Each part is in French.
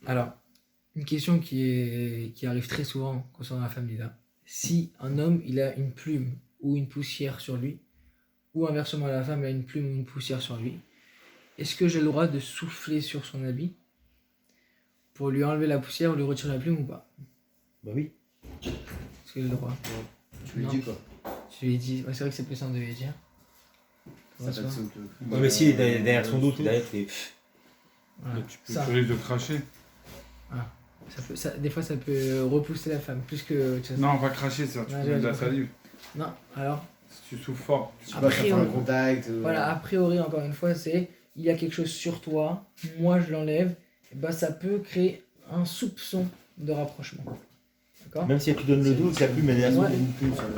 Alors, une question qui arrive très souvent concernant la femme d'Ida. Si un homme il a une plume ou une poussière sur lui, ou inversement la femme a une plume ou une poussière sur lui, est-ce que j'ai le droit de souffler sur son habit pour lui enlever la poussière ou lui retirer la plume ou pas? Bah oui. Est-ce que j'ai le droit? Tu lui Non. dis quoi? Je lui ai dit, ouais, c'est vrai que c'est plus simple de lui dire. Ça peut être souple. Ouais, mais si derrière son dos, t'es derrière, t'es. Voilà. Tu Ça, risques de cracher. des fois ça peut repousser la femme plus que. Non, pas cracher, c'est-à-dire tu Ouais, peux mettre de la j'ai salive. Non, alors. Si tu souffles fort. Je sais pas, ça fait un priori. contact. Voilà, a priori, encore une fois, c'est il y a quelque chose sur toi, moi je l'enlève, et bah ça peut créer un soupçon de rapprochement. D'accord? Même si tu donnes le dos, c'est la plume, elle est Ouais.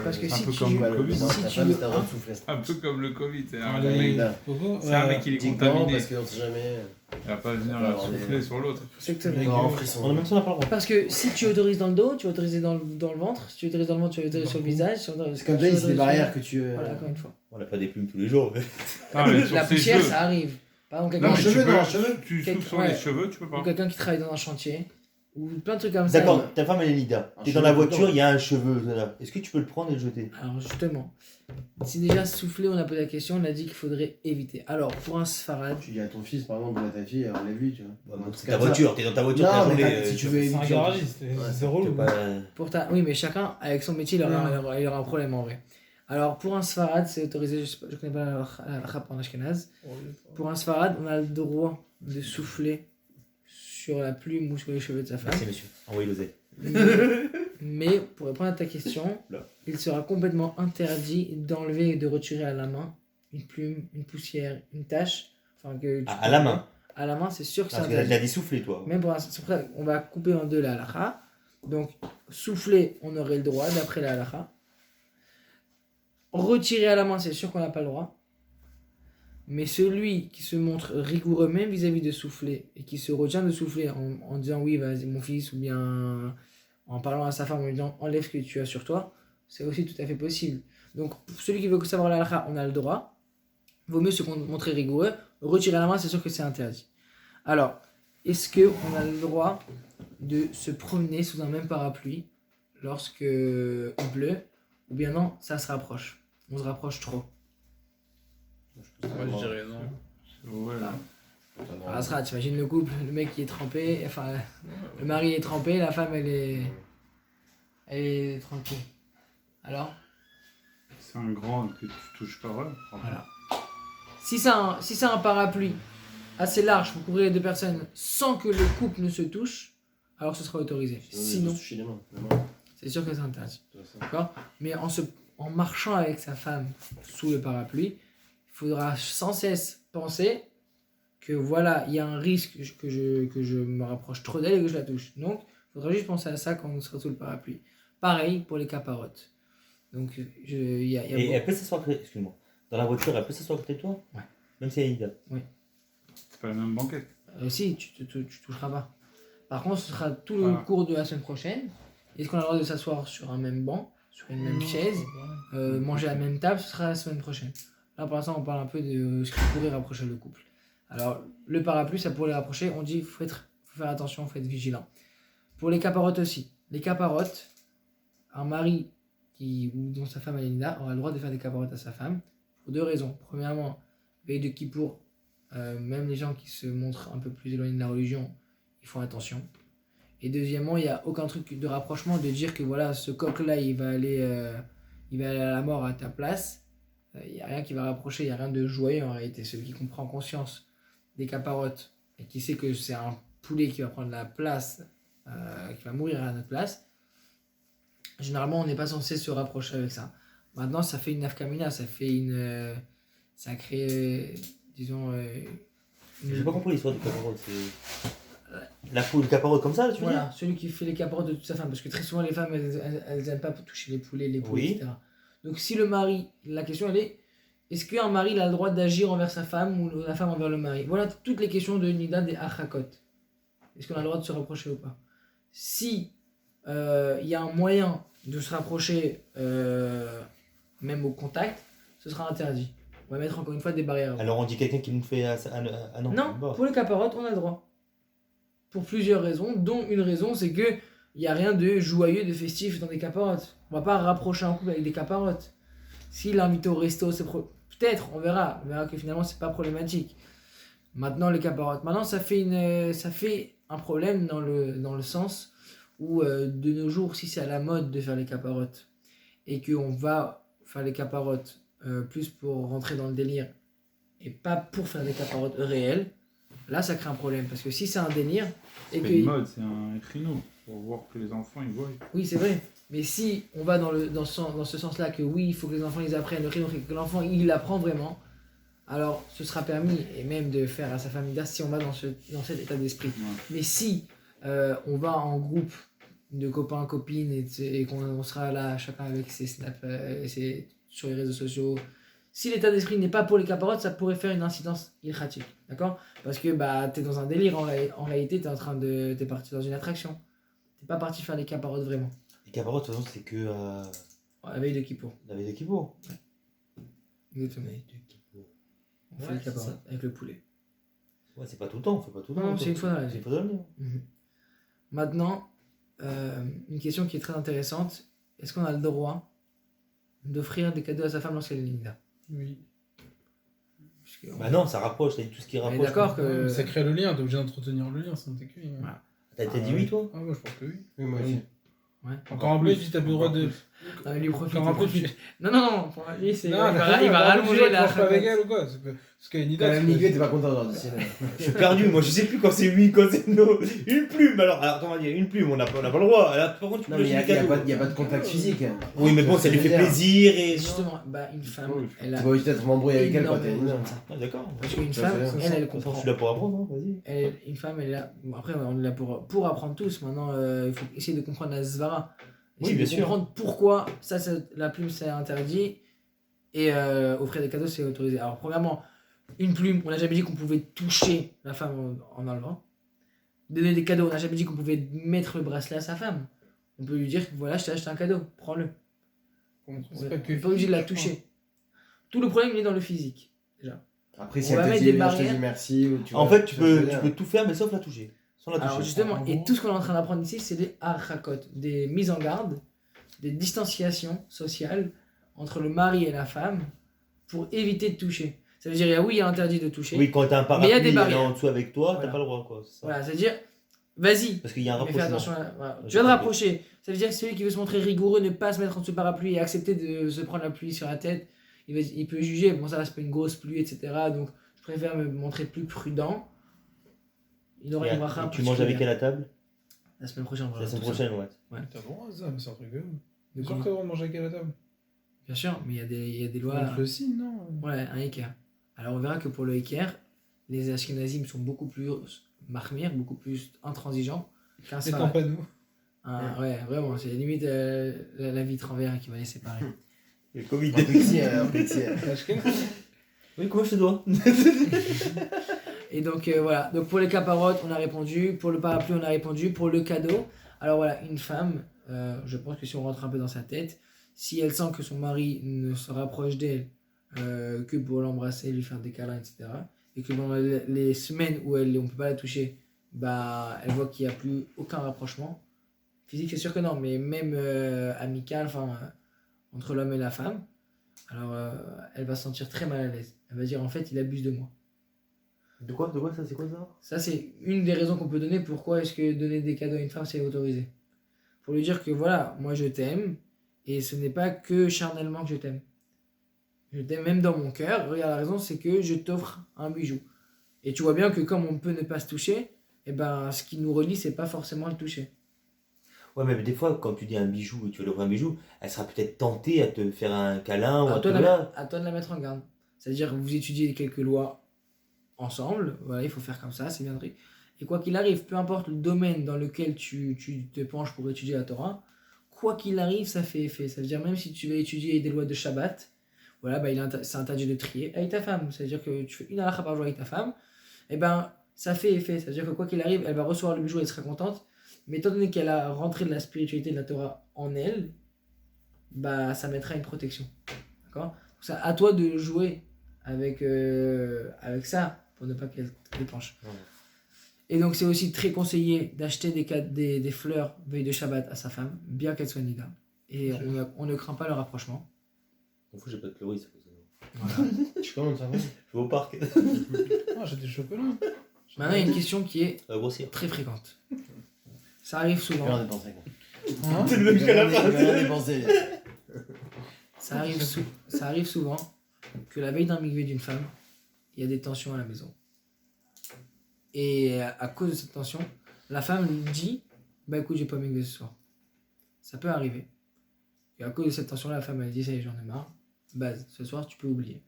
Parce que Un si peu tu. comme le Covid. si Ta tu femme, veux- c'est un droit de souffler. Un peu comme le Covid, c'est un Allez. mec. Là, C'est un mec qui est dis pas, contaminé. parce qu'on sait jamais. Il va pas venir On va avoir souffler des- sur l'autre. Exactement. On va en On a frisson. même ça, on n'a pas le droit. Parce que si tu autorises dans le dos, tu vas autoriser dans le ventre. Si tu autorises dans le ventre, tu vas autoriser sur le visage. C'est comme ça, c'est des barrières que tu. Voilà, encore une fois. On n'a pas des plumes tous les jours. Ah, mais sur La ses poussière, cheveux. ça arrive. Par exemple, Non, quelqu'un mais tu cheveux, peux- non, cheveux. Tu Quelqu'un- souffles sur ouais. les cheveux, tu peux ou pas. quelqu'un qui travaille dans un chantier, ou plein de trucs comme ça. D'accord, ta femme elle est Nida. Un T'es cheveu dans la dedans. voiture, il y a un cheveu. Là. Est-ce que tu peux le prendre et le jeter? Alors justement, si déjà soufflé, on a posé la question, on a dit qu'il faudrait éviter. Alors pour un sfarad, Tu dis à ton fils, par exemple, ou à ta fille, enlève-lui, tu vois. C'est ta voiture, t'es dans ta voiture, t'as Non, mais journée, si tu veux C'est un éviter. garagiste, c'est relou. pour ta... oui mais chacun avec son métier il aura un problème en vrai. Alors pour un sfarad, c'est autorisé, je sais pas, je connais pas la rap en ashkenaz. Pour un sfarad, on a le droit de souffler sur la plume ou sur les cheveux de sa femme. Merci monsieur, envoyez l'oseille. Mais pour répondre à ta question, Là. il sera complètement interdit d'enlever et de retirer à la main une plume, une poussière, une tache. Enfin, que tu À la main. À la main, c'est sûr que c'est Parce que interdit. t'as dit souffler toi. Même pour un, c'est pour ça qu'on va couper en deux la halakha. Donc, souffler, on aurait le droit, d'après la halakha. Retirer à la main, c'est sûr qu'on n'a pas le droit. Mais celui qui se montre rigoureux, même vis-à-vis de souffler, et qui se retient de souffler en disant oui, vas-y, mon fils, ou bien en parlant à sa femme en lui disant enlève ce que tu as sur toi, c'est aussi tout à fait possible. Donc, pour celui qui veut savoir la halakha, on a le droit. Vaut mieux se montrer rigoureux. Retirer à la main, c'est sûr que c'est interdit. Alors, est-ce qu'on a le droit de se promener sous un même parapluie lorsque il pleut, ou bien non, ça se rapproche. On se rapproche trop. Moi je dirais non. Ouais. Ah, Asra, t'imagines le couple, le mec qui est trempé, enfin, le mari est trempé, la femme elle est tranquille. Alors, C'est un grand que tu touches pas, ouais. voilà. Si c'est un parapluie assez large pour couvrir les deux personnes sans que le couple ne se touche, alors ce sera autorisé. Sinon, c'est sûr que c'est interdit. D'accord? Mais en marchant avec sa femme sous le parapluie, il faudra sans cesse penser que voilà, il y a un risque que je me rapproche trop d'elle et que je la touche. Donc, il faudra juste penser à ça quand on sera sous le parapluie. Pareil pour les caparottes. Donc, il y a Et elle peut s'asseoir à côté, excuse-moi. Dans la voiture, elle peut s'asseoir à côté de toi? Ouais. Même si elle est Nida. C'est pas la même banquette. Si, tu toucheras pas. Par contre, ce sera tout le Voilà. cours de la semaine prochaine. Est-ce qu'on a le droit de s'asseoir sur un même banc, sur une même chaise, manger à la même table? Ce sera la semaine prochaine. Là, pour l'instant, on parle un peu de ce qui pourrait rapprocher le couple. Alors, le parapluie, ça pourrait les rapprocher. On dit faut faire attention, faut être vigilant. Pour les caparottes aussi. Les caparottes, un mari dont sa femme est Nida aura le droit de faire des caparottes à sa femme pour deux raisons. Premièrement, veille de Kippour, même les gens qui se montrent un peu plus éloignés de la religion, ils font attention. Et deuxièmement, il n'y a aucun truc de rapprochement de dire que voilà, ce coq-là, il va aller à la mort à ta place. Il n'y a rien qui va rapprocher, il n'y a rien de joyeux en réalité. Celui qui comprend conscience des caparottes et qui sait que c'est un poulet qui va prendre la place, qui va mourir à notre place, généralement, on n'est pas censé se rapprocher avec ça. Maintenant, ça fait une nafkamina, ça crée, disons... J'ai pas compris l'histoire du caparotte. La poule caparotte comme ça, tu veux Voilà, dire? celui qui fait les caparottes de toute sa femme. Parce que très souvent, les femmes, elles n'aiment pas toucher les poulets, les poules, Oui. etc. Donc, si le mari, la question elle est, est-ce qu'un mari il a le droit d'agir envers sa femme ou la femme envers le mari? Voilà toutes les questions de Nida des Achakot. Est-ce qu'on a le droit de se rapprocher ou pas? Si il y a un moyen de se rapprocher, même au contact, ce sera interdit. On va mettre encore une fois des barrières. Alors on dit quelqu'un qui nous fait. Ah non, Non, bon. pour les caparottes, on a le droit. pour plusieurs raisons, dont une raison, c'est que il n'y a rien de joyeux, de festif dans des caparottes. On va pas rapprocher un couple avec des caparottes. S'il l'invite au resto, peut-être, on verra que finalement, c'est pas problématique. Maintenant, les caparottes. Maintenant, ça fait un problème dans le sens où, de nos jours, si c'est à la mode de faire les caparottes, et qu'on va faire les caparottes plus pour rentrer dans le délire, et pas pour faire des caparottes réelles, là, ça crée un problème. Parce que si c'est un délire... C'est pas une mode, c'est un créneau. Pour voir que les enfants, ils voient. Oui, c'est vrai. Mais si on va dans ce sens-là, que oui, il faut que les enfants ils apprennent le créneau, que l'enfant il l'apprend vraiment, alors ce sera permis, et même de faire à sa famille si on va dans cet état d'esprit. Ouais. Mais si on va en groupe de copains, copines, et qu'on sera là, chacun avec ses snaps, sur les réseaux sociaux, si l'état d'esprit n'est pas pour les caparottes, ça pourrait faire une incidence ilchatique, d'accord? Parce que bah, t'es dans un délire, en réalité, t'es parti dans une attraction. T'es pas parti faire les caparottes vraiment. Les caparottes, de toute façon, c'est que La veille de Kippour. la veille de Kippour. Exactement. On fait Ouais, les c'est caparottes ça. avec le poulet. Ouais, c'est pas tout le temps, on fait pas tout le temps. Non, c'est une fois dans l'année. C'est une fois dans l'année. Maintenant, une question qui est très intéressante. Est-ce qu'on a le droit d'offrir des cadeaux à sa femme lorsqu'elle est Nida? Oui. Bah non, ça rapproche, t'as dit tout ce qui On est rapproche. d'accord que... Ça crée le lien, t'es obligé d'entretenir le lien, sinon t'es cuit. Hein. Voilà. T'as dit oui, toi? Ah, moi je pense que oui. Oui, moi aussi. Ouais. Encore un peu, tu t'as plus le droit de. Non, mais lui profite. Encore un peu, tu. Non, pour lui, c'est... Non, il va rallonger la... pas avec elle ou quoi? Parce qu'elle est Quand même, Nico, t'es pas content aujourd'hui. Je suis perdu, moi je sais plus quand c'est oui, quand c'est non. Une plume, alors attends, on va dire une plume, on n'a pas le droit. Alors, par contre, tu Non, peux mais il jeter des cadeaux. n'y a pas de contact physique. Oui, mais bon, ça lui fait plaisir et. Justement, bah, une femme, Oui. elle a... Tu vas aussi peut-être m'embrouiller avec elle quand t'es énormément une. besoin de ça. Ah, d'accord. Parce qu'une Ça, femme, c'est bien. elle Je comprend. suis là pour apprendre, hein, vas-y. Une femme, elle est là. Bon, après, on est là pour apprendre tous. Maintenant, il faut essayer de comprendre la Svara. Oui, Essayer bien de sûr. comprendre pourquoi la plume, c'est interdit et offrir des cadeaux, c'est autorisé. Alors, premièrement, une plume, on n'a jamais dit qu'on pouvait toucher la femme en enlevant. Donner des cadeaux, on n'a jamais dit qu'on pouvait mettre le bracelet à sa femme. On peut lui dire voilà, je t'ai acheté un cadeau, prends-le. On C'est n'est pas que pas obligé de la physique, je toucher. Tout le problème, il est dans le physique. Après, On si va elle mettre te des dit je te barrières. dis merci. Ou tu En vois, fait, tu vois ce que je veux peux dire. tout faire, mais sauf la toucher. Sans la toucher. Alors justement, et tout ce qu'on est en train d'apprendre ici, c'est des harchakot, des mises en garde, des distanciations sociales entre le mari et la femme pour éviter de toucher. Ça veut dire, oui, il y a interdit de toucher. Oui, quand t'as un Mais parapluie il y a des elle est barrières. en dessous avec toi, Voilà. t'as pas le droit, quoi. C'est ça. Voilà, c'est-à-dire, vas-y, Parce qu'il y a un mais fais rapprochement. attention. Voilà. Tu vas te rapprocher. Ça veut dire que celui qui veut se montrer rigoureux, ne pas se mettre en dessous du parapluie et accepter de se prendre la pluie sur la tête, il peut juger, bon ça va, c'est pas une grosse pluie, etc. Donc je préfère me montrer plus prudent. Il aura une bracha Et tu manges avec elle à table? la semaine prochaine. on La verra semaine tout ça. prochaine, ouais. T'as le droit à ça, mais c'est un truc de ouf. De Sûr quoi que t'as le droit de manger avec elle à la table. Bien sûr, mais il y a des lois. On te le signe, non? Ouais, un Iker. Alors on verra que pour le Iker, les Ashkenazim sont beaucoup plus marmir, beaucoup plus intransigeants qu'un C'est Sfarad. pas nous. Ouais, vraiment, c'est limite la vitre en verre qui va les séparer. Le Covid. En petit, Oui, comment je te dois? Et donc voilà, donc pour les caparottes, on a répondu, pour le parapluie, on a répondu, pour le cadeau. Alors voilà, une femme, je pense que si on rentre un peu dans sa tête, si elle sent que son mari ne se rapproche d'elle que pour l'embrasser, lui faire des câlins, etc., et que dans les semaines où on ne peut pas la toucher, bah, elle voit qu'il n'y a plus aucun rapprochement. Physique, c'est sûr que non, mais même amical, entre l'homme et la femme, alors elle va se sentir très mal à l'aise. Elle va dire en fait, il abuse de moi. De quoi ça? C'est quoi ça? Ça, c'est une des raisons qu'on peut donner pourquoi est-ce que donner des cadeaux à une femme, c'est autorisé. Pour lui dire que voilà, moi je t'aime, et ce n'est pas que charnellement que je t'aime. Je t'aime même dans mon cœur. Regarde, la raison, c'est que je t'offre un bijou. Et tu vois bien que comme on peut ne pas se toucher, eh ben, ce qui nous relie, c'est pas forcément le toucher. Ouais, mais des fois, quand tu dis un bijou et tu vas lui offrir un bijou, elle sera peut-être tentée à te faire un câlin ou À à te toi, là. à toi de la mettre en garde. C'est-à-dire que vous étudiez quelques lois ensemble, voilà, il faut faire comme ça, c'est bien de... Et quoi qu'il arrive, peu importe le domaine dans lequel tu te penches pour étudier la Torah, quoi qu'il arrive, ça fait effet. Ça veut dire même si tu vas étudier des lois de Shabbat, voilà, bah, c'est interdit de trier avec ta femme. C'est-à-dire que tu fais une halakha par jour avec ta femme, et ben ça fait effet. C'est-à-dire que quoi qu'il arrive, elle va recevoir le bijou, elle sera contente. Mais étant donné qu'elle a rentré de la spiritualité de la Torah en elle, bah ça mettra une protection. D'accord? C'est à toi de jouer avec ça pour ne pas qu'elle déclenche. Ouais. Et donc, c'est aussi très conseillé d'acheter des fleurs veille de Shabbat à sa femme, bien qu'elle soit nida. Et on ne craint pas le rapprochement. Au fond, j'ai pas de chloris, c'est pour ça. Voilà. Tu commandes ça? Je vais au parc. Ah, j'ai des chocolats. Maintenant, il y a une question qui est Grossir. très fréquente. Ça arrive Je vais souvent. rien dépenser. Hein? C'est le mec qui a la Je vais phrase. rien dépenser. Ça arrive souvent que la veille d'un mikvé d'une femme, il y a des tensions à la maison. Et à cause de cette tension, la femme lui dit bah écoute, j'ai pas mikvé ce soir. Ça peut arriver. Et à cause de cette tension, la femme elle dit ça y est, j'en ai marre. Base, ce soir tu peux oublier.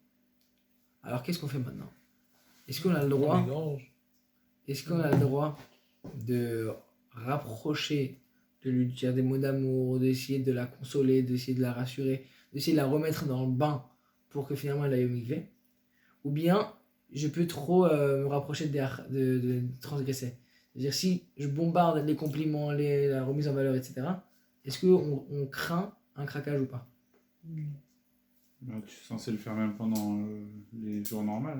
Alors qu'est-ce qu'on fait maintenant? Est-ce qu'on a le droit de rapprocher, de lui dire des mots d'amour, d'essayer de la consoler, d'essayer de la rassurer, d'essayer de la remettre dans le bain pour que finalement elle aille au mikvé? Ou bien je peux trop me rapprocher de transgresser? C'est-à-dire si je bombarde les compliments, la remise en valeur, etc., est-ce qu'on craint un craquage ou pas? Bah, tu es censé le faire même pendant les jours normaux.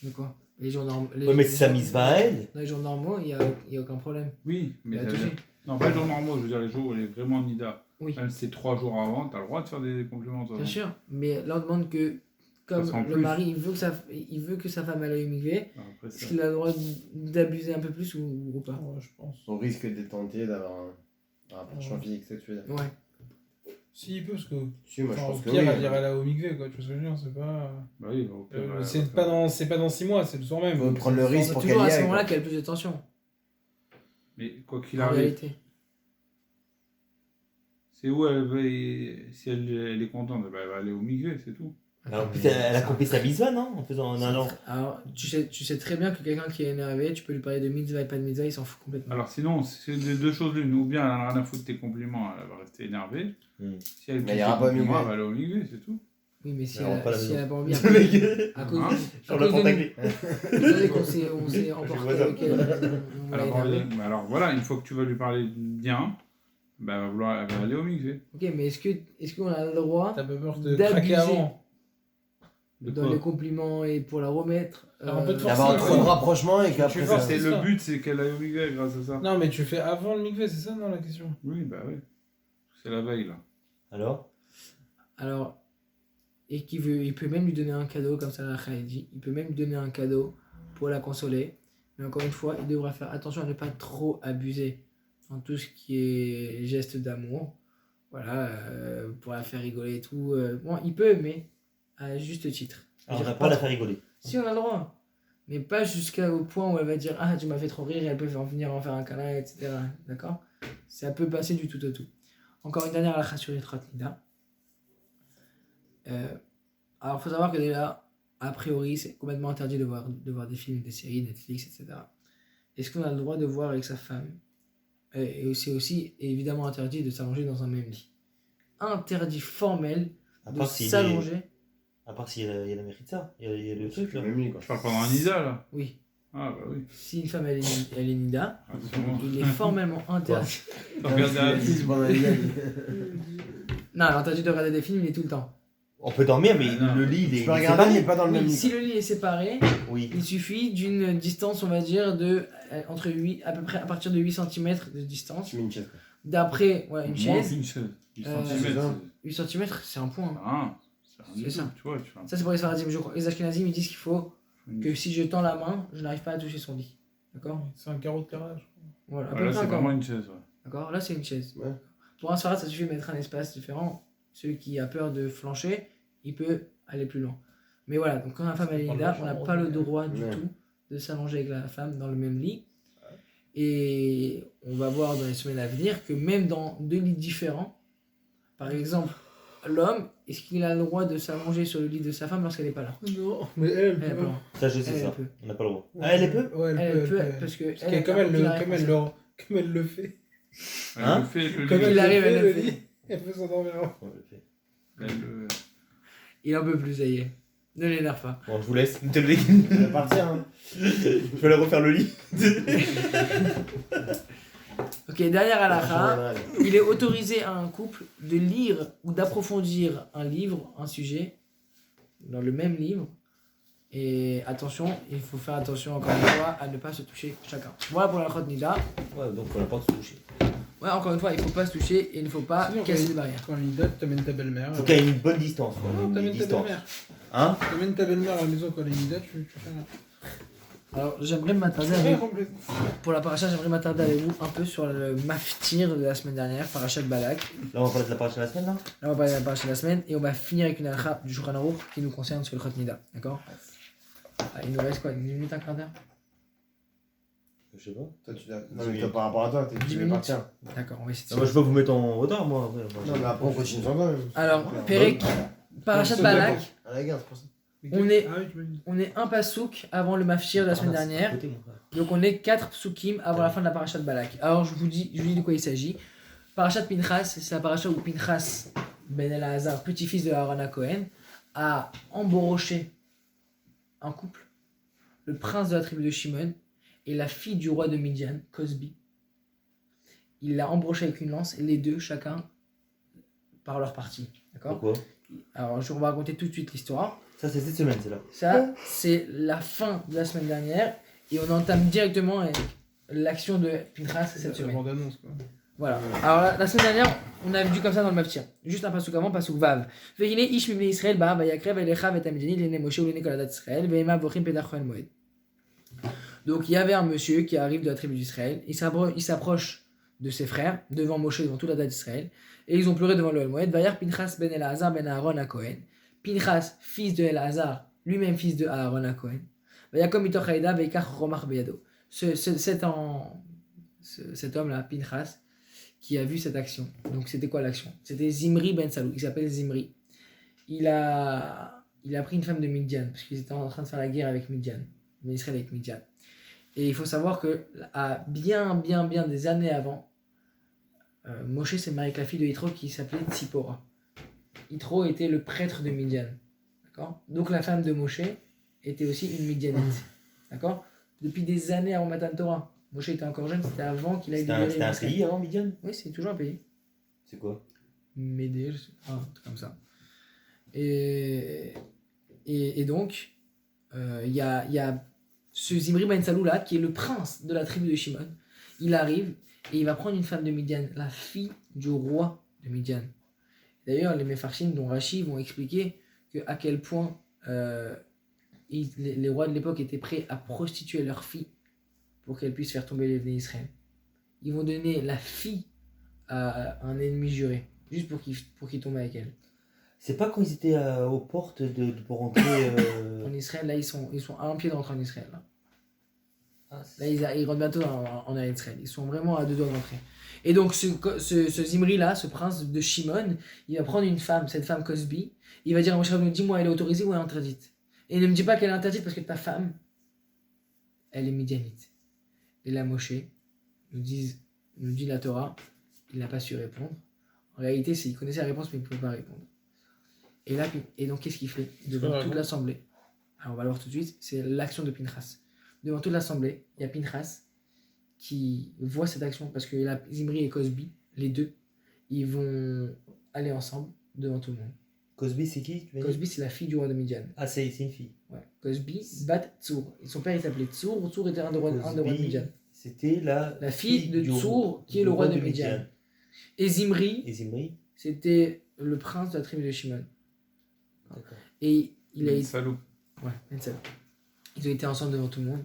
De quoi? Les jours normaux. Ouais, mais c'est sa mise va à elle. Dans les jours normaux, il y a aucun problème. Oui, mais Il a ça veut touché. dire- non, pas les jours normaux, je veux dire les jours où elle est vraiment nida. Oui. Même si c'est 3 jours avant, t'as le droit de faire des compliments. Toi, Bien non? sûr, mais là on demande que, comme Parce qu'en le plus- mari il veut que sa femme aille au mikvé, Alors, après, est-ce ça- qu'il a le droit d'abuser un peu plus ou pas? Ouais, je pense. On risque d'être tenté d'avoir un rapprochement physique sexuel. Ouais. Si, il peut, parce que. Si, moi je Enfin, au pense que pire, oui. elle ira là au mikvé, quoi. Tu vois ce que je veux dire? C'est pas. Bah oui, au pire, ouais, C'est ouais, pas dans 6 mois, c'est le soir même. Faut prendre le C'est risque le pour soir Toujours qu'elle à y ce aille, moment-là quoi. qu'il y a le plus de tension, Mais quoi qu'il en arrive, réalité. c'est où elle va. Si elle est contente, bah, elle va aller au mikvé, c'est tout. Alors, en plus, elle a compris sa mitzvah, non? En allant. Alors, tu sais très bien que quelqu'un qui est énervé, tu peux lui parler de mitzvah et pas de mitzvah, il s'en fout complètement. Alors sinon, c'est des deux choses l'une. Ou bien elle a rien à foutre de tes compliments, elle va rester énervée. Si elle Mais kiffe il ira tes pas au compliments, mikvé. elle va aller au mikvé, c'est tout. Oui, mais si Mais on va pas à la elle maison. a pas envie, Le mec, à cause Hein à sur la cause porte de à nous. clé. Étant donné qu'on s'est emporté vois ça. avec elle, on va énerver. Alors voilà, une fois que tu vas lui parler bien, bah, elle va aller au mikvé. Ok, mais est-ce qu'on a le droit T'as pas peur de d'abuser craquer avant? De dans quoi les compliments et pour la remettre Alors, on peut te forcer, D'avoir trop de quoi. rapprochement et qu'après Tu ça. forces. C'est c'est le ça. but, c'est qu'elle aille au mikvé grâce à ça. Non, mais tu fais avant le mikvé, c'est ça, non, la question? Oui, bah oui. C'est la veille là. Alors? Alors, et il peut même lui donner un cadeau, comme ça la Khaled dit, il peut même lui donner un cadeau pour la consoler. Mais encore une fois, il devra faire attention à ne pas trop abuser dans tout ce qui est geste d'amour. Voilà, pour la faire rigoler et tout. Bon, il peut, mais à juste titre. Alors, on Je veux n'a dire, pas à la faire rigoler. Si, on a le droit. Mais pas jusqu'au point où elle va dire ah, tu m'as fait trop rire et elle peut venir en faire un câlin, etc. D'accord? Ça peut passer du tout au tout. Encore une dernière halakha sur les Nida. Alors, il faut savoir que déjà, a priori, c'est complètement interdit de voir des films, des séries, Netflix, etc. Est-ce qu'on a le droit de voir avec sa femme? Et c'est aussi évidemment interdit de s'allonger dans un même lit. Interdit formel À de part s'il s'allonger. À part s'il y a la mérita. Il y a le truc là. Même lui, quoi. Je parle pendant un Nida là. Oui. Ah bah oui. Si une femme elle est nida, Ah, sûrement. il est formellement interdit. T'as regardé la Fils pendant les gars. Non, l'interdit de regarder des films, il est tout le temps. On peut dormir, mais Ah, non. le lit, il est Tu peux regarder, mais séparé. pas dans le même Oui, lit. si le lit est séparé, Oui. il suffit d'une distance, on va dire, de entre 8, à peu près à partir de 8 cm de distance. Tu mets une chaise, quoi. D'après voilà, une Moins chaise, qu'une chaise. 8 Euh, cm. 8 cm, c'est un point. C'est un C'est ça. tout, tu vois, tu fais un Ça, c'est pour les Sfaradim. Je crois. Les Ashkenazim, ils disent qu'il faut peu- que si je tends la main, je n'arrive pas à toucher son lit. D'accord? C'est un carreau de carrelage. Voilà, à peu Voilà, près c'est un carreau. vraiment une chaise. Ouais. D'accord? Là, c'est une chaise. Ouais. Pour un Sfarad, ça suffit de mettre un espace différent. Celui qui a peur de flancher, il peut aller plus loin. Mais voilà, donc quand la femme elle est Pas le nida, droit, on n'a on pas le dirait. droit du Ouais. tout de s'allonger avec la femme dans le même lit. Et on va voir dans les semaines à venir que même dans deux lits différents, par exemple, l'homme, est-ce qu'il a le droit de s'allonger sur le lit de sa femme lorsqu'elle n'est pas là? Non, mais elle Elle a pas le droit. Ça, je sais Elle ça. peut. On n'a pas le droit. Ah, elle peut? Ouais, Elle peut, parce que elle, Comme par elle contre, il arrive comme à elle le fait. Hein? Elle le fait, le Comme lit. il elle arrive, le elle le fait, fait. lit. Elle peut s'endormir. On le fait. Elle le- Il en peut plus, ça y est. Ne l'énerve pas. Bon, je vous laisse. Te le Ça va partir, hein. Je vais aller refaire le lit. Ok, dernière halakha. Ouais. Il est autorisé à un couple de lire ou d'approfondir un livre, un sujet, dans le même livre, Et attention, il faut faire attention encore une fois à ne pas se toucher chacun. Voilà pour la Chot Nida. Ouais, donc on n'a pas de se toucher. Ouais, encore une fois, il ne faut pas se toucher et il ne faut pas Sinon, casser quand les barrières. Quand il date, t'amènes ta belle-mère. Faut qu'il y ait une bonne distance. Quoi. Non, Une t'amènes ta distance. belle-mère. Hein T'amènes ta belle-mère à la maison quand il date, tu fais rien. Alors, j'aimerais m'attarder Ouais, avec, complètement. pour la paracha, j'aimerais m'attarder avec vous un peu sur le maftir de la semaine dernière, parachat de Balak. Là, on va parler de la paracha de la semaine, là Là, on va parler de la paracha de la semaine et on va finir avec une halakha du Shulchan Aruch qui nous concerne sur le Chot Nida. D'accord? Il nous reste quoi? Une minute, un quart d'heure? Je sais pas. Toi, tu dois. Non, mais toi, par rapport à toi, tu 10 veux minutes. partir. D'accord, on va essayer de Ah, moi, je peux vous mettre en retard, moi. Après. Non, mais après, on continue sans toi. même. Alors, Ouais. Pérec, parachat de Balak, À la gare, c'est pour ça. On est- Ah oui, tu m'as dit. on est un pasouk avant le maftir de la semaine dernière. Côté, mon frère. Donc on est 4 psukim avant la fin de la paracha de Balak. Alors je vous dis de quoi il s'agit. Paracha de Pinchas, c'est la paracha où Pinchas, ben Elazar, petit-fils de Aaron à Cohen, a embauché un couple, le prince de la tribu de Shimon et la fille du roi de Midian, Cosbi. Il l'a embauché avec une lance et les deux, chacun, par leur partie. D'accord? Pourquoi Alors on va raconter tout de suite l'histoire. Ça, c'est cette semaine, c'est là. Ça, c'est la fin de la semaine dernière et on entame directement avec l'action de Pinchas cette La semaine. bande-annonce, quoi. Voilà. Alors la semaine dernière, on avait vu comme ça dans le Maftir. Juste un passouk avant, passouk Vav. Veine ish mibne Israël ba vayakrev elecha et amidjani lene Moshe ou lene kol hadat Israël ve'ema vochim pedach Chol Moed. Donc il y avait un monsieur qui arrive de la tribu d'Israël. Il s'approche de ses frères devant Moshe, devant toute la date d'Israël, et ils ont pleuré devant le Chol Moed. Vayar Pinchas ben Elazar ben Aaron à Cohen. Pinchas, fils de Elazar, lui-même fils de Aaron à Cohen. Vayakom mitoch haïda veikach romach beyado. Cet homme-là, Pinchas, qui a vu cette action. Donc c'était quoi l'action? C'était Zimri ben Salou. Il s'appelle Zimri. Il a pris une femme de Midian, parce qu'ils étaient en train de faire la guerre avec Midian. Israël avec Midian. Et il faut savoir que à bien des années avant, Moshe s'est marié avec la fille de Yitro qui s'appelait Tzipora. Yitro était le prêtre de Midian. D'accord? Donc la femme de Moshe était aussi une Midianite. D'accord? Depuis des années avant Matan Torah. Moshe était encore jeune, c'était avant qu'il aille C'était libérer un Israël. pays avant Midian. Oui, c'est toujours un pays. C'est quoi Médée, je sais pas, un truc comme ça. Et donc, il y a ce Zimri ben Salou là, qui est le prince de la tribu de Shimon. Il arrive et il va prendre une femme de Midian, la fille du roi de Midian. D'ailleurs, les Mefarshim, dont Rashi, vont expliquer à quel point les rois de l'époque étaient prêts à prostituer leur fille pour qu'elle puisse faire tomber les vénés Israël. Ils vont donner la fille à un ennemi juré, juste pour qu'il tombe avec elle. C'est pas quand ils étaient aux portes pour rentrer. En Israël, là, ils sont à un pied de rentrer en Israël. Là, Ah, ils rentrent bientôt en Israël. Ils sont vraiment à 2 doigts de rentrer. Et donc, ce Zimri-là, ce prince de Shimon, il va prendre une femme, cette femme Cosbi. Il va dire à Moshe Rabbeinu, dis-moi, elle est autorisée ou elle est interdite? Et ne me dis pas qu'elle est interdite parce que ta femme, elle est midianite. Et là, Moshe, nous dit la Torah, il n'a pas su répondre. En réalité, il connaissait la réponse, mais il ne pouvait pas répondre. Et donc, qu'est-ce qu'il fait devant toute l'assemblée? Alors, on va le voir tout de suite. C'est l'action de Pinchas. Devant toute l'assemblée, il y a Pinchas qui voit cette action parce que là, Zimri et Cosbi, les deux, ils vont aller ensemble devant tout le monde. Cosby, c'est qui tu m'as dit Cosbi, c'est la fille du roi de Midian. Ah, c'est une fille. Ouais. Cosbi, bat Tsour. Et son père, il s'appelait Tsour. Tsour était un des rois de Midian. C'était la fille de Tsour, qui est le roi de Midian. Et Zimri, Et Zimri c'était le prince de la tribu de Shimon. D'accord. Et il a été. Salaud. Ouais, même ça. Ils ont été ensemble devant tout le monde.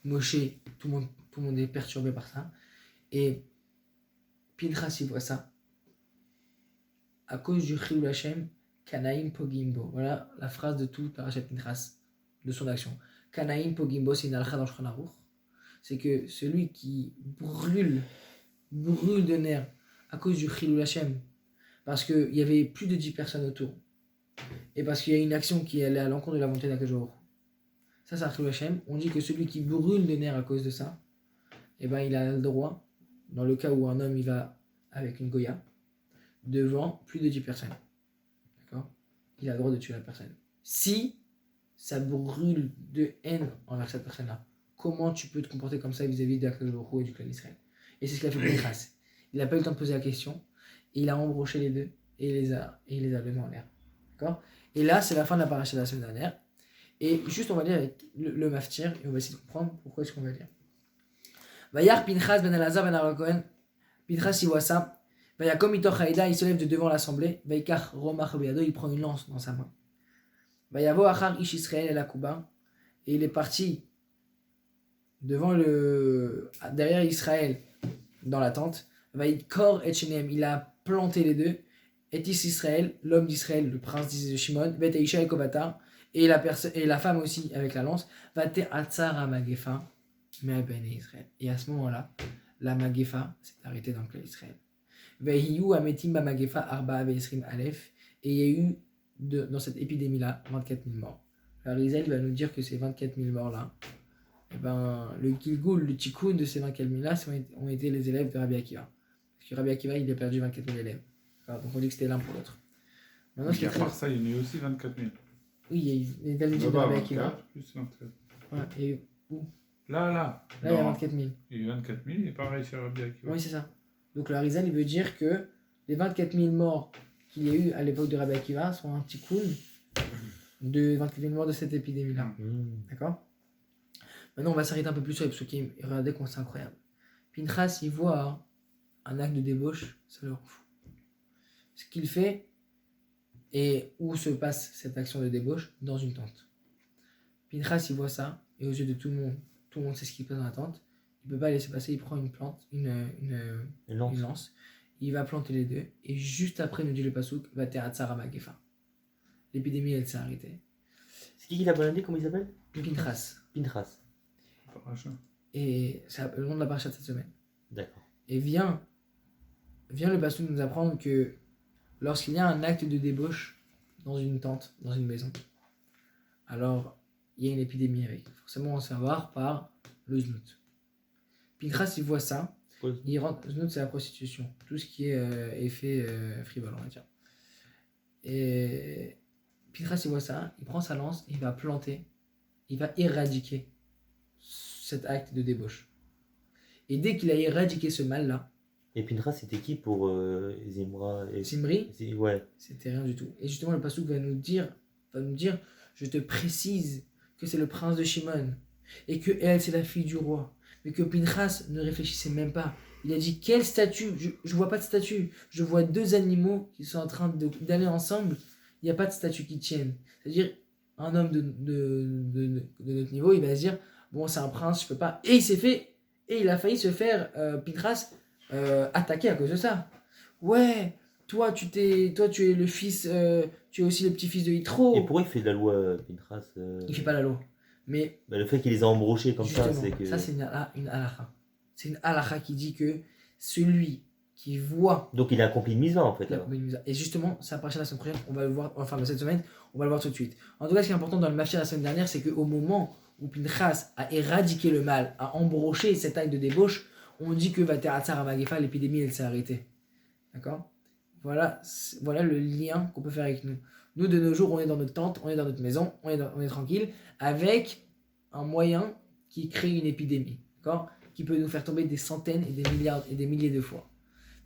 Moshe, tout le monde est perturbé par ça. Et Pinchas, il voit ça. À cause du Chilul Hashem, Kanaim Pogimbo. Voilà la phrase de tout Parashat Pinchas, de son action. Kanaim Pogimbo, c'est une halakha dans Shulchan Aruch. C'est que celui qui brûle de nerfs à cause du Chilul Hashem, parce qu'il y avait plus de 10 personnes autour, et parce qu'il y a une action qui allait à l'encontre de la volonté d'Akadosh Baruch Hu. Ça, c'est Chilul Hashem. On dit que celui qui brûle de nerfs à cause de ça, eh ben, il a le droit, dans le cas où un homme il va avec une Goya, devant plus de 10 personnes. D'accord? Il a le droit de tuer la personne. Si ça brûle de haine envers cette personne-là, comment tu peux te comporter comme ça vis-à-vis d'Akadosh Baruch Hu et du clan d'Israël? Et c'est ce qu'il a fait Pinchas. Il n'a pas eu le temps de poser la question, et il a embroché les deux, et il les a levés en l'air. D'accord? Et là, c'est la fin de la paracha de la semaine dernière. Et juste, on va lire avec le maftir et on va essayer de comprendre pourquoi est-ce qu'on va lire. Vayar Pinchas ben Elazar ben Aaron Cohen. Pinchas, il voit ça. Vayakom mitoch haïda, il se lève de devant l'assemblée. Vaykar romach beado, il prend une lance dans sa main. Vayavo achar ish Israël el akuba. Et il est parti derrière Israël dans la tente. Vaykor et Shenem, il a planté les deux. Et Israël, l'homme d'Israël, le prince de Shimon. Vetaisha et Kobata. Et la femme aussi avec la lance. Vate atzar ha magefa. Mais ben Israël. Et à ce moment-là, la magefa s'est arrêtée dans le clan d'Israël. Vehiyu ametim ba magefa arba ve'esrim alef. Et il y a eu dans cette épidémie-là 24 000 morts. Alors Israël va nous dire que ces 24 000 morts-là, et ben, le Gilgul, le Tikkun de ces 24 000-là ont été les élèves de Rabbi Akiva. Parce que Rabbi Akiva, il a perdu 24 000 élèves. Alors, donc on dit que c'était l'un pour l'autre. Maintenant, Et à part ça, il y en a eu aussi 24 000. Oui, il y a eu les Talmudim de Rabbi Akiva. Plus 24. Ouais, il y a eu où Là. Là, il y a 24 000. Il y a eu 24 000 et pareil chez Rabbi Akiva. Oui, c'est ça. Donc le Harizal, il veut dire que les 24 000 morts qu'il y a eu à l'époque de Rabbi Akiva sont un tikkun de 24 000 morts de cette épidémie-là. D'accord. Maintenant, on va s'arrêter un peu plus sur les psukim et regardez comment c'est incroyable. Pinchas, il voit un acte de débauche, ça le rend fou. Ce qu'il fait, et où se passe cette action de débauche? Dans une tente. Pinchas, il voit ça, et aux yeux de tout le monde sait ce qui se passe dans la tente. Il ne peut pas laisser passer, il prend une plante, une lance. Il va planter les deux, et juste après, nous dit le pasouk, va te'atzar ha magefa. L'épidémie, elle s'est arrêtée. C'est qui l'a baladé? Comment il s'appelle? Pinchas. Pinchas. Paracha. Et c'est le nom de la paracha de cette semaine. D'accord. Et vient le pasouk nous apprendre que lorsqu'il y a un acte de débauche dans une tente, dans une maison, alors il y a une épidémie avec. Forcément, on sait voir par le znout. Pinchas, il voit ça, il rentre. Znout, c'est la prostitution, tout ce qui est effet frivole, on va dire. Et Pinchas, il voit ça, il prend sa lance, il va planter, il va éradiquer cet acte de débauche. Et dès qu'il a éradiqué ce mal-là, Et Pinchas, c'était qui pour Zimra et... Zimri, Ouais. c'était rien du tout. Et justement, le passouk va nous dire, je te précise que c'est le prince de Shimon, et que elle, c'est la fille du roi. Mais que Pinchas ne réfléchissait même pas. Il a dit, quel statut? Je vois pas de statut. Je vois deux animaux qui sont en train d'aller ensemble. Il n'y a pas de statut qui tienne. C'est-à-dire, un homme de notre niveau, il va se dire, bon, c'est un prince, je peux pas. Et il s'est fait, et il a failli se faire, Pinchas, attaquer à cause de ça. Ouais, toi tu es le fils, tu es aussi le petit-fils de Yitro. Et pourquoi il fait de la loi, Pinchas Il fait pas la loi. Mais Le fait qu'il les a embrochés comme ça, justement, c'est que... ça c'est une halakha. C'est une halakha qui dit que celui qui voit Donc il a accompli une mise en fait. la alors. combinaison, et justement, ça appartient à la semaine prochaine, on va le voir, enfin de cette semaine, on va le voir tout de suite. En tout cas, ce qui est important dans le mafia la semaine dernière, c'est qu'au moment où Pinchas a éradiqué le mal, a embroché cet acte de débauche, on dit que Vate'atzar ha magefa, l'épidémie, elle s'est arrêtée. D'accord? Voilà le lien qu'on peut faire avec nous. Nous, de nos jours, on est dans notre tente, on est dans notre maison, on est tranquille, avec un moyen qui crée une épidémie, d'accord? Qui peut nous faire tomber des centaines et des milliards et des milliers de fois.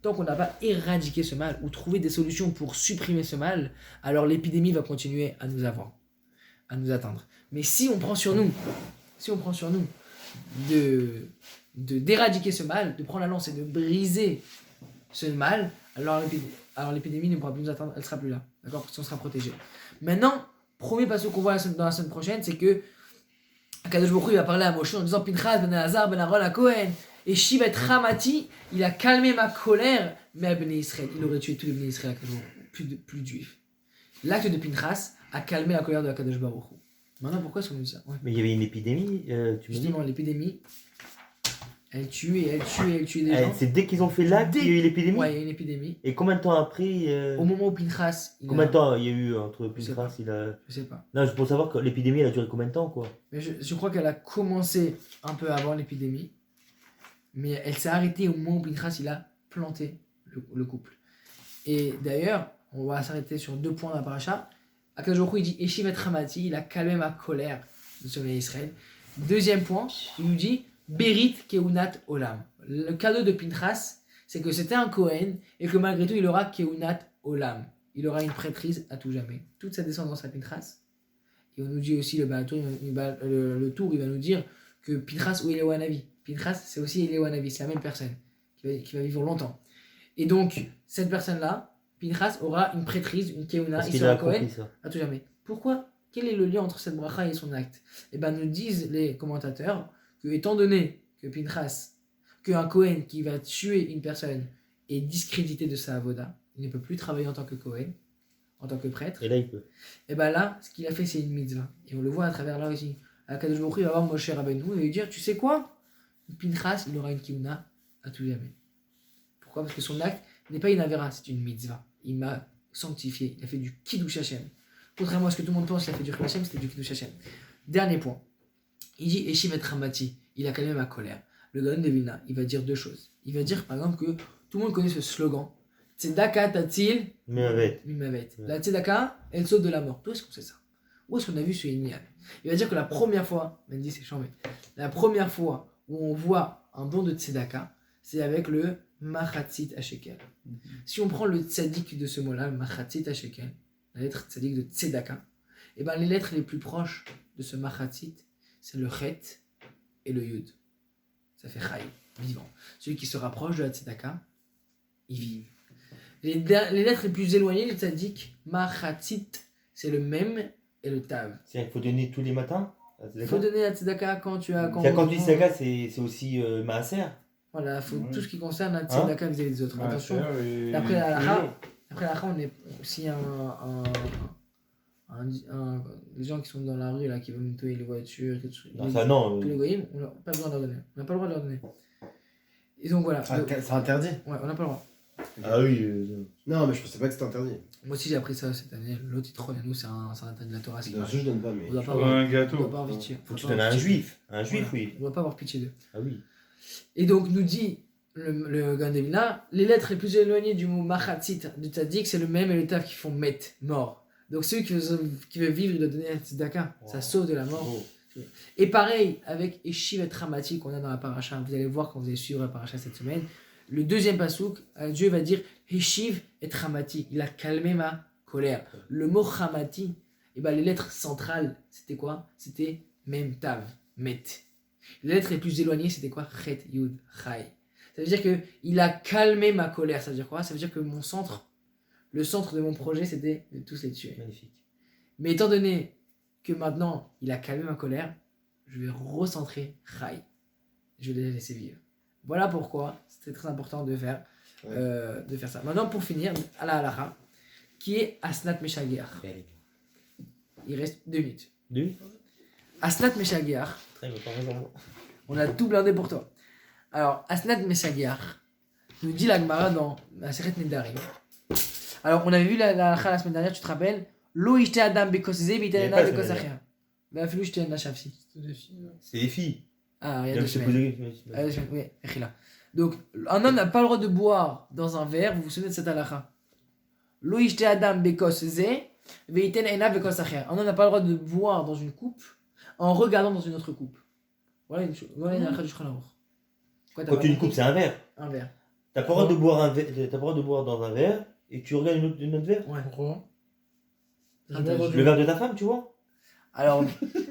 Tant qu'on n'a pas éradiqué ce mal ou trouvé des solutions pour supprimer ce mal, alors l'épidémie va continuer à nous atteindre. Mais si on prend sur nous d'éradiquer ce mal, de prendre la lance et de briser ce mal, alors l'épidémie ne pourra plus nous atteindre, elle sera plus là, d'accord, parce qu'on sera protégé. Maintenant, premier passage qu'on voit dans la semaine prochaine, c'est que Akadosh Baruch Hu, il va parler à Moshe en disant Pinchas ben Elazar ben Aaron à Cohen et Shivet Ramati, il a calmé ma colère, mais à Bnei Israël, il aurait tué tous les Bnei Israël, plus de juifs. L'acte de Pinchas a calmé la colère de Akadosh Baruch Hu. Maintenant, pourquoi est-ce qu'on nous dit ça? Ouais. Mais il y avait une épidémie, tu me dis? Justement, l'épidémie, elle tue des gens. C'est dès qu'ils ont fait l'acte qu'il y a eu l'épidémie? Ouais, il y a une épidémie. Et combien de temps après Au moment où Pinchas... Combien de temps il y a eu entre Je sais Pinchas Je sais pas. Non, pour savoir que l'épidémie elle a duré combien de temps quoi? Mais je crois qu'elle a commencé un peu avant l'épidémie. Mais elle s'est arrêtée au moment où Pinchas il a planté le couple. Et d'ailleurs, on va s'arrêter sur 2 points dans la paracha. Akadosh Baruch Hu, il dit Eshivet Ramati, il a calmé ma colère de sauver Israël. Deuxième point, il nous dit Berit Keunat Olam. Le cadeau de Pinchas, c'est que c'était un Kohen et que malgré tout, il aura Keunat Olam. Il aura une prêtrise à tout jamais. Toute sa descendance à Pinchas, Et on nous dit aussi, le tour, il va nous dire que Pinchas ou Eliyahu Hanavi. Pinchas, c'est aussi Eliyahu Hanavi, c'est la même personne qui va vivre longtemps. Et donc, cette personne-là, Pinchas aura une prêtrise, une keuna, Parce il qu'il sera a Cohen accompli ça. à tout jamais. Pourquoi? Quel est le lien entre cette bracha et son acte? Eh bien, nous disent les commentateurs que, étant donné que Pinchas, qu'un Cohen qui va tuer une personne est discrédité de sa avoda, il ne peut plus travailler en tant que Cohen, en tant que prêtre, Et là, il peut. et bien là, ce qu'il a fait, c'est une mitzvah. Et on le voit à travers là aussi. Akadosh Baruch Hu, il va voir Moshe Rabbeinu et lui dire, tu sais quoi? Pinchas, il aura une kiuna à tout jamais. Pourquoi? Parce que son acte n'est pas une avera, c'est une mitzvah. Il m'a sanctifié, il a fait du kiddush Hashem. Contrairement à ce que tout le monde pense, il a fait du kiddush Hashem, c'était du kiddush Hashem. Dernier point. Il dit Eshiv et Ramati, il a calmé ma colère. Le Gaon de Vilna, il va dire deux choses. Il va dire par exemple que tout le monde connaît ce slogan Tzedaka Tatil Mais avec. Mimavet. Ouais. La Tzedaka, elle sauve de la mort. D'où est-ce qu'on sait ça? Où est-ce qu'on a vu ce Inyan? Il va dire que la première fois, Mendy c'est chambé, la première fois où on voit un don de Tzedaka, c'est avec le Machatzit Hashekel. Si on prend le Tzadik de ce mot-là, le Machatzit Hashekel, la lettre Tzadik de Tzedaka, et ben les lettres les plus proches de ce Machatzit, c'est le Chet et le Yud. Ça fait Chai, vivant. Celui qui se rapproche de la Tzedaka, il vit. Les lettres les plus éloignées du Tzadik, Machatzit, c'est le Mem et le Tav. C'est-à-dire qu'il faut donner tous les matins. Il faut donner la Tzedaka quand tu as... Quand tu dis Tzedaka, c'est aussi Maaser. Voilà, il faut Ouais. tout ce qui concerne la Tzedaka vis-à-vis des autres. Attention, après la halakha, on est aussi les gens qui sont dans la rue, là, qui veulent nettoyer les voitures, Non, ça non. tous les goyim, on n'a pas besoin de leur donner. On n'a pas le droit de leur donner. Et donc voilà. C'est interdit. Ouais, on n'a pas le droit. Ah oui. Non, mais je pensais pas que c'était interdit. Moi aussi j'ai appris ça cette année. L'autre il troll à nous, c'est un interdit de la Torah. Bien sûr, je donne pas, mais. On doit pas Pour avoir, un on doit gâteau. pas avoir pitié. Faut que tu donnes à un juif. Un juif, Voilà. oui. On doit pas avoir pitié d'eux. Ah oui. Et donc nous dit le Gaon de Vilna, les lettres les plus éloignées du mot Machatzit du Tzadik, c'est le même et le Tav qui font met, mort. Donc celui qui veut vivre, il doit donner un tzedaka. Ça sauve de la mort. Oh. Et pareil avec Eshiv et Ramati qu'on a dans la paracha. Vous allez voir quand vous allez suivre la paracha cette semaine. Le deuxième pasouk, Dieu va dire Eshiv et Ramati. Il a calmé ma colère. Le mot Ramati, les lettres centrales, c'était quoi? C'était Mem Tav, Met. Les lettres les plus éloignées, c'était quoi? Chet, Yud, Chai. Ça veut dire qu'il a calmé ma colère. Ça veut dire quoi? Ça veut dire que le centre de mon projet, c'était de tous les tuer. Magnifique. Mais étant donné que maintenant, il a calmé ma colère, je vais recentrer Chai. Je vais les laisser vivre. Voilà pourquoi c'était très important de faire ça. Maintenant, pour finir, à la halakha, qui est Asnat Meshagiach. Il reste 2 minutes. Deux. Asnat Meshagiach, Très bien, pas raison. on a tout blindé pour toi. Alors, Asnat Meshagiach nous dit la Gemara dans la Sechet Nedarim. Alors, on avait vu la halakha la semaine dernière, tu te rappelles? Lo ishte adam bekosze Il y v'iten avait ena pas bekos la acher. Ve'afilu ishte ena shavsi. C'était des filles, là. C'est les filles. Ah, il y a Là, 2 je t'ai semaines. posé. Ah, 2 semaines, oui, Echila. Donc, un homme n'a pas le droit de boire dans un verre, vous vous souvenez de cette halakha? Lo ishte adam bekosze v'iten ena bekos acher. Un homme n'a pas le droit de boire dans une coupe en regardant dans une autre coupe. Voilà une chose. Voilà une halakha du Shulchan Aruch. Quoi, t'as Quand pas tu une compris? coupe, c'est un verre. Un verre. T'as pas le droit de boire t'as pas le droit de boire dans un verre et tu regardes une autre verre. Ouais. Pourquoi? Interdit. Le verre de ta femme, tu vois. Alors,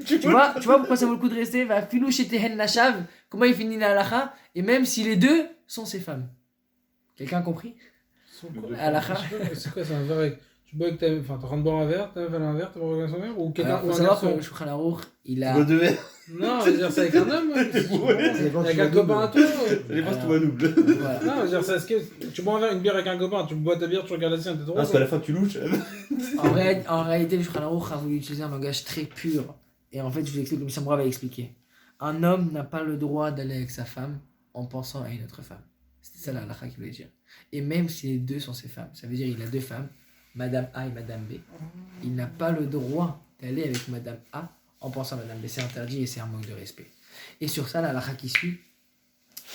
tu vois pourquoi ça vaut le coup de rester? Va filou chez Tehen Nashav, comment il finit la halakha, et même si les deux sont ses femmes. Quelqu'un a compris? Halakha. C'est quoi, c'est un verre avec. Tu bois avec ta. Enfin, t'es en train de boire un verre, ta meuf elle a un verre, t'as pas regardé son verre? Ou quelqu'un. Alors, Ou faut un savoir que garçon? le Shulchan Aruch, il a. Tu bois deux verres. Non, je veux dire, c'est avec un homme, ouais. Avec un copain à toi, ouais. Ça dépend si tu bois double. Voilà. Non, je veux dire, c'est est-ce que tu bois un verre, une bière avec un copain, tu bois ta bière, tu regardes la sienne, t'es drôle. Ah, parce qu'à la fin, tu louches. En réalité, le Shulchan Aruch a voulu utiliser un langage très pur. Et en fait, je vous explique comme Samra va expliquer. Un homme n'a pas le droit d'aller avec sa femme en pensant à une autre femme. C'était ça la halakha qu'il voulait dire. Et même si les deux sont ses femmes, ça veut dire qu'il a 2 femmes, Madame A et Madame B. Il n'a pas le droit d'aller avec Madame A en pensant à Madame B. C'est interdit et c'est un manque de respect. Et sur ça, la halakha qui suit,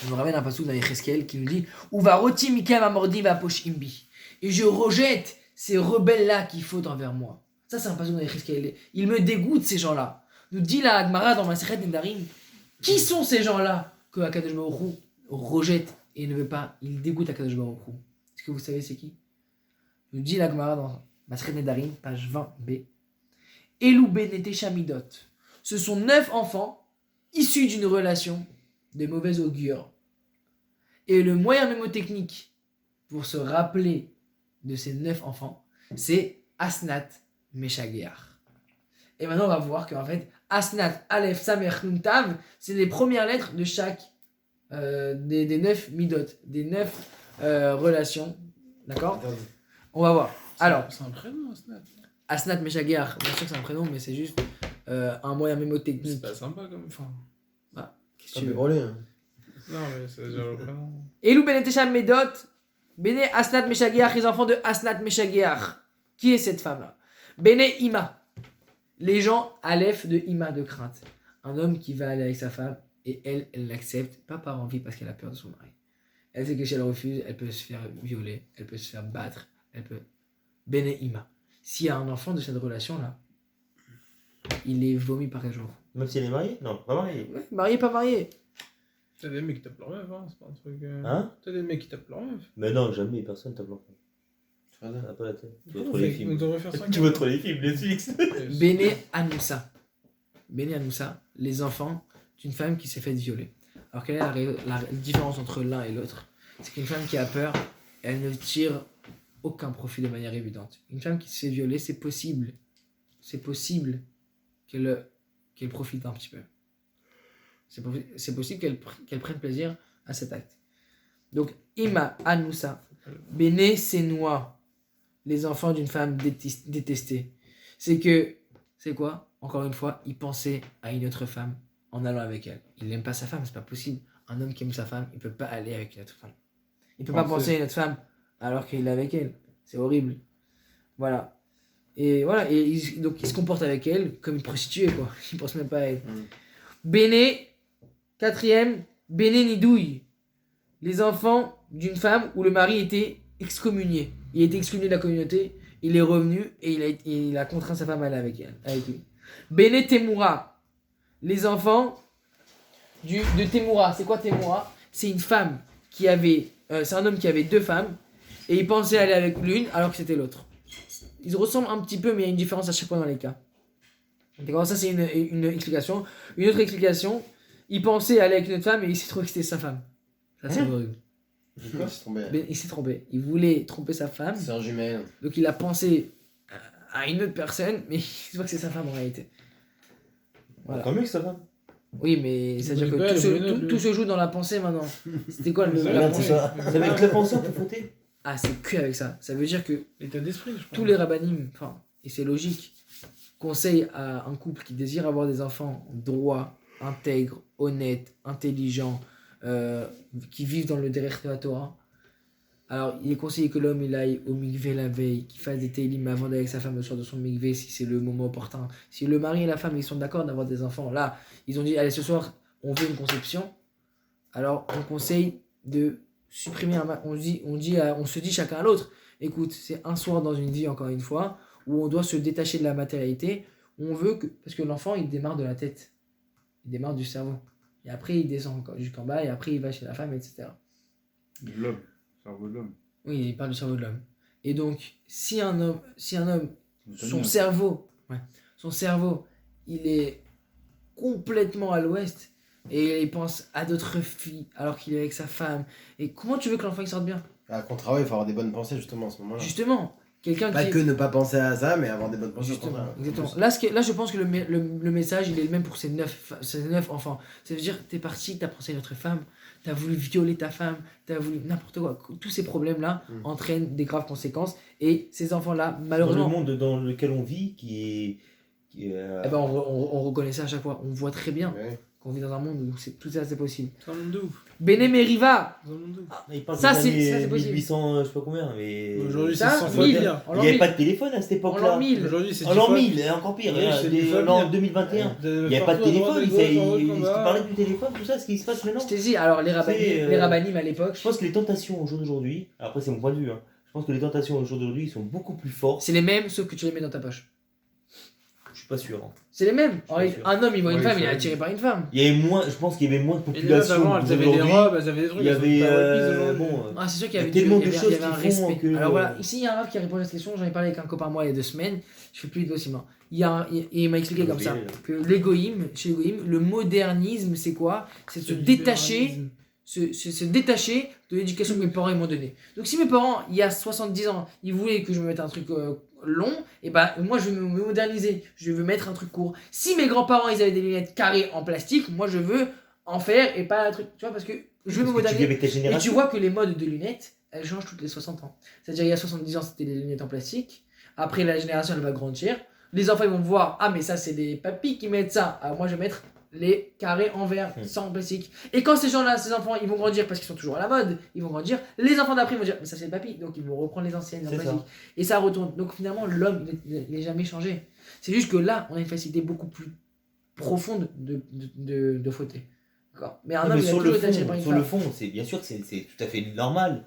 on nous ramène un passage dans Yecheskel qui nous dit Uvaroti mikem amordi va posh imbi. Et je rejette ces rebelles-là qui fautent envers moi. Ça, c'est un passage dans Yecheskel. Il me dégoûte, ces gens-là. Nous dit la Gemara dans Masechet Nedarim, qui sont ces gens-là que Akadosh Baruch Hu rejette et ne veut pas, il dégoûte Akadosh Baruch Hu. Est-ce que vous savez c'est qui? Nous dit la Gemara dans Masechet Nedarim, page 20b. Elou Benete Shamidot. Ce sont 9 enfants issus d'une relation de mauvaise augure. Et le moyen mémotechnique pour se rappeler de ces 9 enfants, c'est Asnat Meshageach. Et maintenant, on va voir qu'en fait, Asnat, Aleph, Samer, Nun, Tav, c'est les premières lettres de chaque des 9 midot, des 9 relations. D'accord? On va voir. Alors, C'est un prénom, Asnat. Asnat Meshageach, bien sûr que c'est un prénom, mais c'est juste un moyen C'est mémotechnique. pas sympa comme. Enfin. Qu'est-ce que Ça tu fait veux? brûler. Hein. Non, mais c'est déjà le prénom. Elou Benetesham Medot, Bene Asnat Meshageach, les enfants de Asnat Meshageach. Qui est cette femme-là? Bene Ima. Les gens Aleph de Ima, de crainte. Un homme qui va aller avec sa femme et elle l'accepte, pas par envie parce qu'elle a peur de son mari. Elle sait que si elle refuse, elle peut se faire violer, elle peut se faire battre, elle peut. Bene Ima. S'il y a un enfant de cette relation-là, il est vomi par 4 jours. Même si elle est mariée? Non, pas mariée. Ouais, marié, pas marié. T'as des mecs qui tapent leur meuf, hein, c'est pas un truc. Hein? T'as des mecs qui tapent leur meuf. Mais non, jamais, personne tape l'enfant. Très Ça n'a pas la tête. Tu vois On trop les fait- on films. devrait faire ça. Tu vois trop les films, Netflix. Bene Anoussa. Bene Anoussa, les enfants d'une femme qui s'est faite violer. Alors quelle est la différence entre l'un et l'autre? C'est qu'une femme qui a peur, elle ne tire aucun profit de manière évidente. Une femme qui se fait violer, c'est possible. C'est possible qu'elle profite un petit peu. C'est possible qu'elle prenne plaisir à cet acte. Donc, Ima Anoussa, Bene Senoua, les enfants d'une femme détestée. C'est quoi? Encore une fois, il pensait à une autre femme en allant avec elle. Il n'aime pas sa femme, c'est pas possible. Un homme qui aime sa femme, il peut pas aller avec une autre femme. Il peut pas penser à une autre femme alors qu'il est avec elle. C'est horrible. Voilà. Et voilà, donc il se comporte avec elle comme une prostituée, quoi. Il pense même pas à elle. Bene, quatrième, Bene Nidouille. Les enfants d'une femme où le mari était excommunié. Il a été excommunié de la communauté, il est revenu et il a contraint sa femme à aller avec lui. Bene Temura. Les enfants de Temura. C'est quoi Temura? C'est une femme qui avait... c'est un homme qui avait 2 femmes et il pensait aller avec l'une alors que c'était l'autre. Ils se ressemblent un petit peu, mais il y a une différence à chaque fois dans les cas. D'accord, ça c'est une explication. Une autre explication, il pensait aller avec une autre femme et il s'est trouvé que c'était sa femme. Ça c'est horrible. Pourquoi? C'est tombé. Mais il s'est trompé. Il voulait tromper sa femme, C'est un jumelle. donc il a pensé à une autre personne, mais il se voit que c'est sa femme en réalité. Voilà. Tant mieux que ça va. Oui, mais c'est-à-dire voulait que pas, tout elle voulait se, notre, tout se joue dans la pensée maintenant. C'était quoi Ça la va, pensée? ça. Ça avec la pensée, on peut fauter. Ah, c'est que avec ça. Ça veut dire que L'état d'esprit, je pense. tous les rabbinim, enfin, et c'est logique, conseillent à un couple qui désire avoir des enfants droits, intègres, honnêtes, intelligents, qui vivent dans le derech de la Torah. Alors, il est conseillé que l'homme il aille au mikvé la veille, qu'il fasse des télim avant d'aller avec sa femme le soir de son mikvé si c'est le moment opportun. Si le mari et la femme ils sont d'accord d'avoir des enfants, là, ils ont dit allez ce soir on veut une conception. Alors, on conseille de supprimer on se dit chacun à l'autre. Écoute, c'est un soir dans une vie encore une fois où on doit se détacher de la matérialité. On veut que parce que l'enfant il démarre de la tête, il démarre du cerveau et après il descend jusqu'en bas et après il va chez la femme etc. De l'homme, cerveau de l'homme. Oui, il parle du cerveau de l'homme. Et donc, si un homme, son Antonien. cerveau, il est complètement à l'ouest et il pense à d'autres filles alors qu'il est avec sa femme. Et comment tu veux que l'enfant il sorte bien? À contrario, il faut avoir des bonnes pensées justement à ce moment-là. Justement, quelqu'un Pas qui... que ne pas penser à ça, mais avoir des bonnes pensées. Justement, au contraire. exactement. Là, je pense que le message, il est le même pour ces 9 enfants. Ça veut dire, t'es parti, t'as pensé à notre femme, t'as voulu violer ta femme, t'as voulu n'importe quoi. Tous ces problèmes-là entraînent des graves conséquences. Et ces enfants-là, Dans le malheureusement, monde dans lequel on vit, qui est eh ben, on reconnaît ça à chaque fois. On voit très bien Ouais. qu'on vit dans un monde où tout ça, c'est possible. C'est un monde de ouf. Bene Meriva, C'est un monde de ouf. il parle Ça, des c'est- années ça, c'est possible. 1800, je sais pas combien, mais... Aujourd'hui, c'est ça, 100 fois 1000. pire. En Il l'an n'y avait 1000. pas de téléphone à cette En époque-là. l'an 1000. Aujourd'hui, c'est En l'an 1000, encore pire. Oui, c'est Des- du fois en pire. 2021. Il n'y avait pas de téléphone, il parlait du téléphone, tout ça, ce qui se passe maintenant. Je t'ai dit, alors les C'est, rabbinim à l'époque, Je pense que les tentations au jour d'aujourd'hui, après c'est mon point de vue, hein, je pense que les tentations au jour d'aujourd'hui sont beaucoup plus fortes. c'est les mêmes, sauf que tu les mets dans ta poche. Je suis pas sûr. Hein. C'est les mêmes. Je suis sûr. Un homme, il voit une Ouais, femme, c'est il est vrai. attiré par une femme. Il y avait moins, je pense qu'il y avait moins de Et les meufs population avant, elles avaient des aujourd'hui. robes, elles avaient des trucs. Il y elles sont avait, pas reprises aujourd'hui. bon, Ah, c'est sûr qu'il y il y a avait tellement de il y avait- choses il y avait un qui font respect. que- Alors voilà, ici il y a un rap qui répond à cette question, j'en ai parlé avec un copain moi il y a 2 semaines, je fais plus vite aussi moi. Il m'a expliqué comme ça Oublié, là. que chez l'égoïme, le modernisme c'est quoi? C'est de se détacher, se détacher de l'éducation que mes parents ils m'ont donnée. Donc si mes parents il y a 70 ans, ils voulaient que je me mette un truc long, et bah moi je veux me moderniser, je veux mettre un truc court. Si mes grands-parents ils avaient des lunettes carrées en plastique, moi je veux en faire et pas un truc, tu vois, parce que je veux me Parce que tu vis moderniser. avec ta Et tu génération. vois que les modes de lunettes, elles changent toutes les 60 ans. C'est-à-dire, il y a 70 ans, c'était des lunettes en plastique. Après, la génération, elle va grandir. Les enfants, ils vont voir, ah, mais ça, c'est des papis qui mettent ça. Alors, moi, je vais mettre les carrés en verre, sans plastique. Et quand ces gens-là, ces enfants, ils vont grandir parce qu'ils sont toujours à la mode, ils vont grandir. Les enfants d'après, ils vont dire, mais ça, c'est le papy. Donc, ils vont reprendre les anciennes en C'est ça. plastique. Et ça retourne. Donc, finalement, l'homme, il n'est jamais changé. C'est juste que là, on a une facilité beaucoup plus profonde de fauter. D'accord. Mais un Non, homme, mais il a sur toujours le été attiré par une fond, femme. c'est bien sûr que c'est tout à fait normal.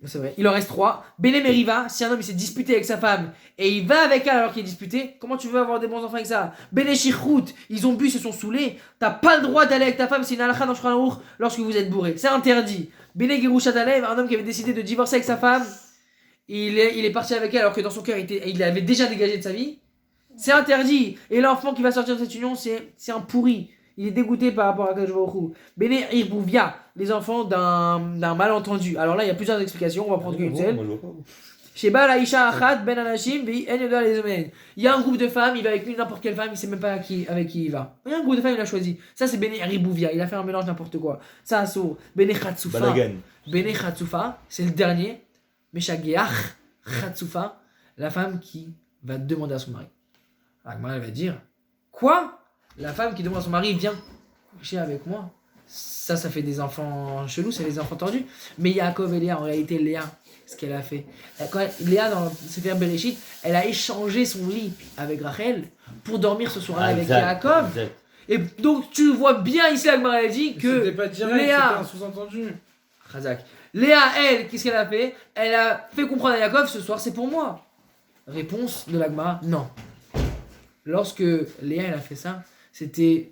C'est vrai. Il en reste 3. Bene Meriva, si un homme il s'est disputé avec sa femme et il va avec elle alors qu'il est disputé, comment tu veux avoir des bons enfants avec ça? Bene Shirhout, ils ont bu, ils se sont saoulés. T'as pas le droit d'aller avec ta femme, c'est une halakha dans Shulchan Aruch lorsque vous êtes bourré. C'est interdit. Bene Gerushat Alev, un homme qui avait décidé de divorcer avec sa femme, il est parti avec elle alors que dans son cœur il avait déjà dégagé de sa vie. C'est interdit. Et l'enfant qui va sortir de cette union, c'est un pourri. Il est dégoûté par rapport à Kadosh Baruch Hu. Bene Irbouvia, les enfants d'un malentendu. Alors là, il y a plusieurs explications, on va prendre qu'une seule. Moi, je vois pas. Sheba la Isha Achat Ben Anashim Vi En Yoda Les Omen. Il y a un groupe de femmes, il va avec n'importe quelle femme, il sait même pas avec qui il va. Il y a un groupe de femmes, il a choisi. Ça, c'est Bene Ribouvia, il a fait un mélange n'importe quoi. Ça, Assour. Bene Khatsoufa. Balagan. Bene Khatsoufa, c'est le dernier. Meshageach Khatsoufa, la femme qui va demander à son mari. Alors, elle va dire, quoi? La femme qui demande à son mari, viens coucher avec moi. Ça fait des enfants chelous, c'est des enfants tordus. Mais Yaakov et Léa, en réalité, Léa, ce qu'elle a fait. Léa, dans Sefer Bereshit, elle a échangé son lit avec Rachel pour dormir ce soir-là avec Exact, Yaakov. exact. Et donc, tu vois bien ici, la Gemara, elle dit que C'était pas direct, Léa- c'était un sous-entendu. Chazak. Léa, elle, qu'est-ce qu'elle a fait? Elle a fait comprendre à Yaakov, ce soir, c'est pour moi. Réponse de la Gemara, non. Lorsque Léa, elle a fait ça, c'était...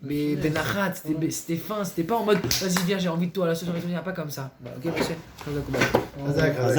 Mais Benachat, c'était fin, c'était pas en mode vas-y viens j'ai envie de toi là ce soir et tout, pas comme ça. Bah, ok monsieur, Chazak, Razak, razak.